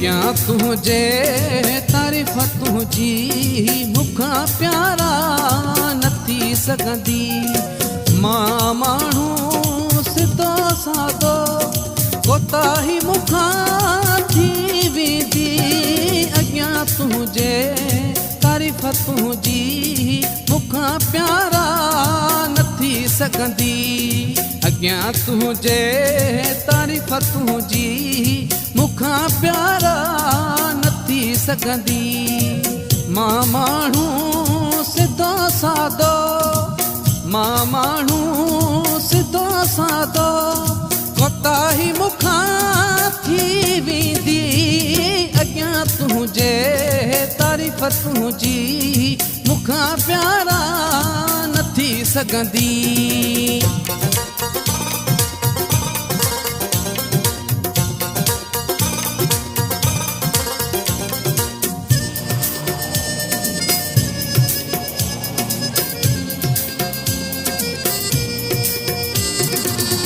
अॻियां तुंहिंजे तारीफ़ तुंहिंजी मूंखां प्यारा न थी सघंदी। मां माण्हू सिधो सादो कोताही मूंखां थी वेंदी। अॻियां तुंहिंजे तारीफ़ तुंहिंजी मूंखां प्यारा न थी सघंदी। अॻियां तुंहिंजे तारीफ़ तुंहिंजी मूंखां प्यारा न थी सघंदी। मां माण्हू सिधो सादो, मां माण्हू सिधो सादो कोताही मूंखां थी वेंदी। अॻियां तुंहिंजे तारीफ़ तुंहिंजी मूंखां प्यारा न थी सघंदी।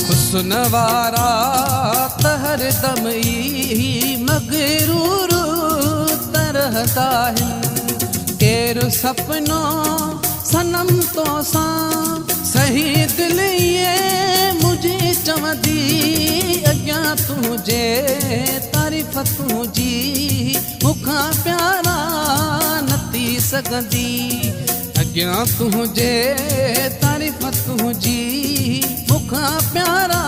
हुस्न वारा त हरदम ई मगरूर तरहदा आहिनि। केरु सपनो सनम तोसां सही दिल ये मुझे चवंदी। अॻियां तुंहिंजे तारीफ़ तुंहिंजी मूंखां प्यारा न थी सघंदी। अॻियां तुंहिंजे तारीफ़ तुंहिंजी मूंखां प्यारा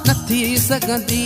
न थी सघंदी।